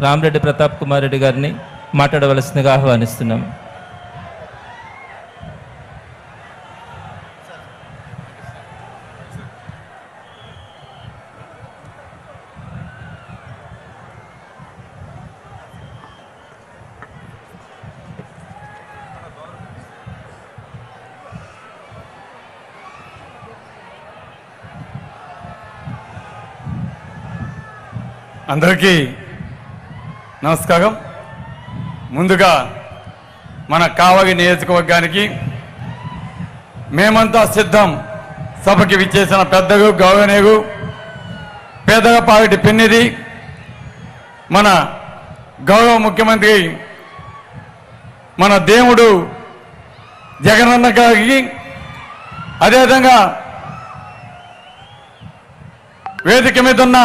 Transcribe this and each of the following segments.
రామరెడ్డి ప్రతాప్ కుమార్ రెడ్డి గారిని మాట్లాడవలసిందిగా ఆహ్వానిస్తున్నాం. అందరికీ నమస్కారం. ముందుగా మన కావగి నియోజకవర్గానికి మేమంతా సిద్ధం సభకి విచ్చేసిన పెద్దగు గౌరవనీయులు పేదగపాటి పిన్నిది మన గౌరవ ముఖ్యమంత్రి మన దేవుడు జగనన్న గారికి, అదేవిధంగా వేదిక మీద ఉన్న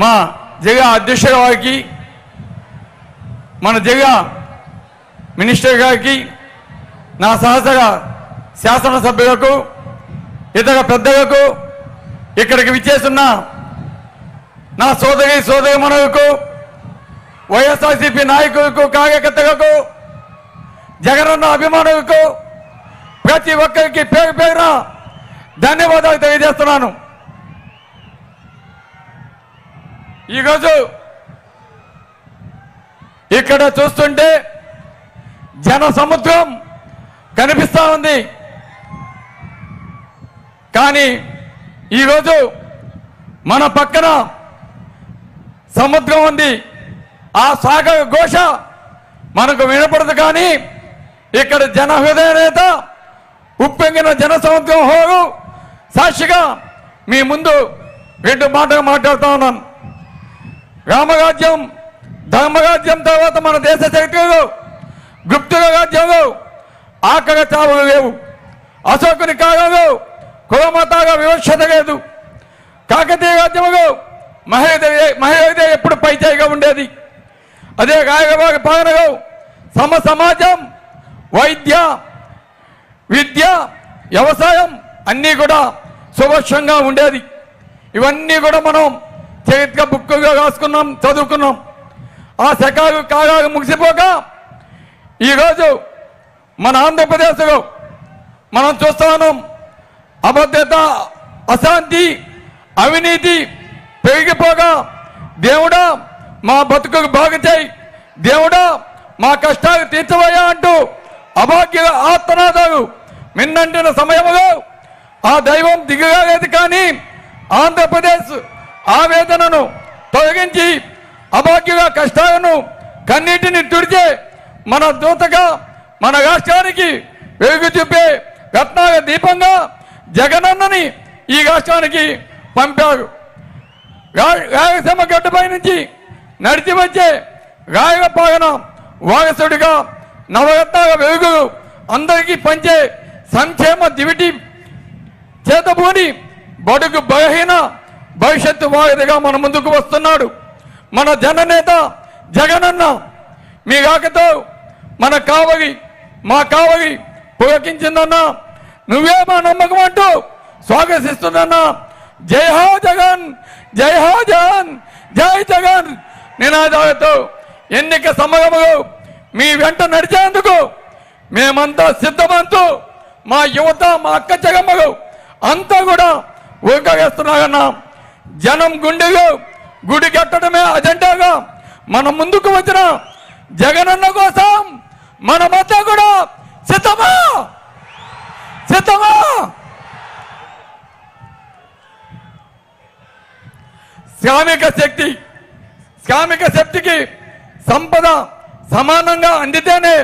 మా జిల్లా అధ్యక్షుల వారికి, మన జిల్లా మినిస్టర్ గారికి, నా సహచర శాసనసభ్యులకు, ఇతర పెద్దలకు, ఇక్కడికి విచ్చేస్తున్న నా సోదరీమణులకు, వైఎస్ఆర్సీపీ నాయకులకు, కార్యకర్తలకు, జగనన్న అభిమానులకు ప్రతి ఒక్కరికి పేరు పేరున ధన్యవాదాలు తెలియజేస్తున్నాను. ఈరోజు ఇక్కడ చూస్తుంటే జన సముద్రం కనిపిస్తా ఉంది. కానీ ఈరోజు మన పక్కన సముద్రం ఉంది. ఆ సాగర ఘోష మనకు వినపడదు. కానీ ఇక్కడ జన హృదయ నేత ఉప్పొంగిన జన సముద్రం హోరు సాక్షిగా మీ ముందు రెండు మాటలు మాట్లాడుతూ ఉన్నాను. రామరాజ్యం, ధర్మరాజ్యం తర్వాత మన దేశ చరిత్రలో గుప్తుల రాజ్యంలో ఆకలి చావులు లేవు. అశోకుని కాలంలో కులమతాల వివక్షత లేదు. కాకతీయ రాజ్యంలో మహిళ ఎప్పుడు పైచేయిగా ఉండేది. అదే రాయలవారి పాలనలో సమాజం, వైద్య, విద్య, వ్యవసాయం అన్నీ కూడా సుభక్షంగా ఉండేది. ఇవన్నీ కూడా మనం చరిత్ర బుక్కుగా రాసుకున్నాం, చదువుకున్నాం. ఆ శకాలు కాలాలు ముగిసిపోక ఈరోజు మన ఆంధ్రప్రదేశ్లో మనం చూస్తా ఉన్నాం. అభద్రత, అశాంతి, అవినీతి పెరిగిపోగా దేవుడా మా బతుకుకు బాగు చేయి, దేవుడా మా కష్టాలు తీర్చవయ్యా అంటూ అభాగ్యుల ఆర్తనాదాలు మిన్నంటిన సమయంలో ఆ దైవం దిగలేదు. కానీ ఆంధ్రప్రదేశ్ ఆవేదనను తొలగించి అభాగ్యుల కష్టాలను కన్నీటిని తుడిచే మన దూతగా మన రాష్ట్రానికి వెలుగు చూపే రత్నాల దీపంగా జగనన్నని ఈ రాష్ట్రానికి పంపారు. రాయలసీమ గడ్డపై నుంచి నడిచి వచ్చే రాయల పాలన వారసుడిగా నవరత్నాల వెలుగులు అందరికీ పంచే సంక్షేమ దివిటి చేతబూని బడుగు బలహీన భవిష్యత్తు వారిదిగా మన ముందుకు వస్తున్నాడు మన జననేత జగనన్న. మీ రాకతో మా కావలి పులకించిందన్నా. నువ్వే మా నమ్మకం అంటూ స్వాగతిస్తున్నా. జై హో జగన్, జై హో జగన్, జై జగన్ నినాదాలతో ఎన్నిక సమరములు మీ వెంట నడిచేందుకు మేమంతా సిద్ధమంటూ మా యువత, మా అక్క చెగమ్మలు అంతా కూడా ఊరవేస్తున్నారన్నా. జనం గుండెలు గుడి కట్టడమే అజెండాగా మన ముందుకు వచ్చిన జగనన్న కోసం మనమంతా కూడా సిద్ధమా సిద్ధమా. శ్రామిక శక్తికి సంపద సమానంగా అందితేనే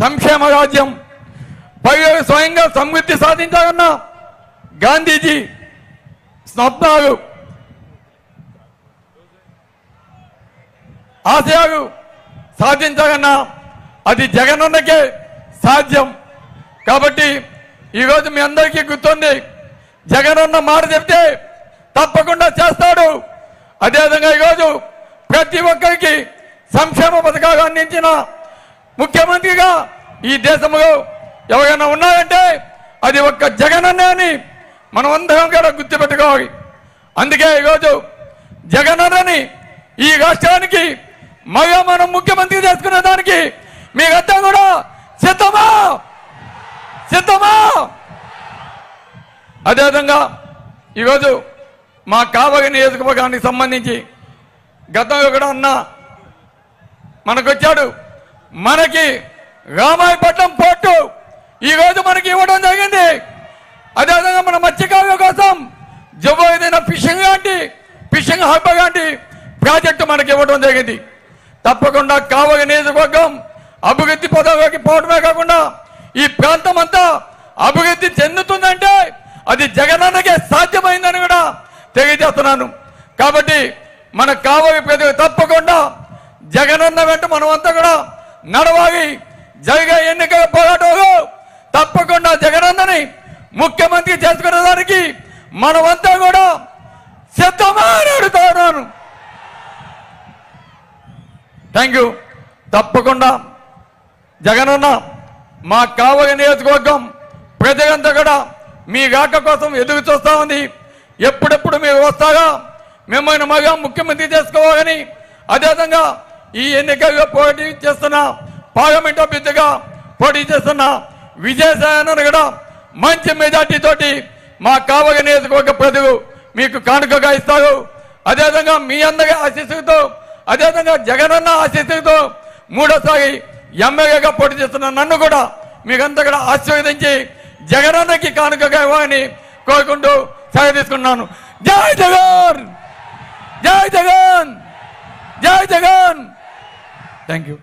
సంక్షేమ రాజ్యం. పైగా స్వయంగా సమృద్ధి సాధించాలన్న గాంధీజీ స్వప్నాలు, ఆశయాలు సాధించాలన్నా అది జగనన్నకే సాధ్యం. కాబట్టి ఈరోజు మీ అందరికీ గుర్తుంది, జగనన్న మాట చెప్తే తప్పకుండా చేస్తాడు. అదేవిధంగా ఈరోజు ప్రతి ఒక్కరికి సంక్షేమ పథకాలు అందించిన ముఖ్యమంత్రిగా ఈ దేశంలో ఎవరైనా ఉన్నారంటే అది ఒక్క జగనన్నే అని మనం అందరం కూడా గుర్తుపెట్టుకోవాలి. అందుకే ఈరోజు జగనన్నని ఈ రాష్ట్రానికి మళ్ళా మనం ముఖ్యమంత్రి చేసుకునే దానికి మీరంతా కూడా సిద్ధమా? సిద్ధమా? అదేవిధంగా ఈరోజు మా కావలి నియోజకవర్గానికి సంబంధించి గతంలో కూడా అన్న మనకొచ్చాడు. మనకి రామాయపట్నం పోర్టు ఈరోజు మనకి ఇవ్వడం జరిగింది. అదేవిధంగా మన మత్స్యకారుల కోసం జబోదైన ఫిషింగ్ హబ్ లాంటి ప్రాజెక్టు మనకి ఇవ్వడం జరిగింది. తప్పకుండా కావలి నియోజకవర్గం అభివృద్ధి పదవిలోకి పోవడమే కాకుండా ఈ ప్రాంతం అంతా అభివృద్ధి చెందుతుందంటే అది జగనన్నకే సాధ్యమైందని కూడా తెలియజేస్తున్నాను. కాబట్టి మన కావలి ప్రజలు తప్పకుండా జగనన్న వెంట మనమంతా కూడా నడవాలి. జరిగే ఎన్నికల పోరాటంలో తప్పకుండా జగనన్నని ముఖ్యమంత్రి చేసుకునే దానికి మనమంతా కూడా సిద్ధమా అని అడుగుతున్నాను. Thank you. తప్పకుండా జగనన్న మా కావలి నియోజకవర్గం ప్రజలంతా కూడా మీ రాక కోసం ఎదురు చూస్తా ఉంది. ఎప్పుడెప్పుడు మీరు వస్తారా, మిమ్మల్ని మగా ముఖ్యమంత్రి చేసుకోవాలని, అదేవిధంగా ఈ ఎన్నికల్లో పోటీ చేస్తున్న పార్లమెంట్ అభ్యర్థిగా పోటీ చేస్తున్న విజయసాయిని కూడా మంచి మెజార్టీ తోటి మా కావలి నియోజకవర్గ ప్రజలు మీకు కానుకగా ఇస్తారు. అదేవిధంగా మీ అందరి ఆశీస్సులతో, అదేవిధంగా జగనన్న ఆశీస్సులతో మూడోసారి ఎమ్మెల్యేగా పోటీ చేస్తున్న నన్ను కూడా మీకంతా కూడా ఆశీర్వదించి జగనన్నకి కానుకగా ఇవ్వాలని కోరుకుంటూ సెలవు తీసుకున్నాను. జై జగన్, జై జగన్, జై జగన్. Thank you.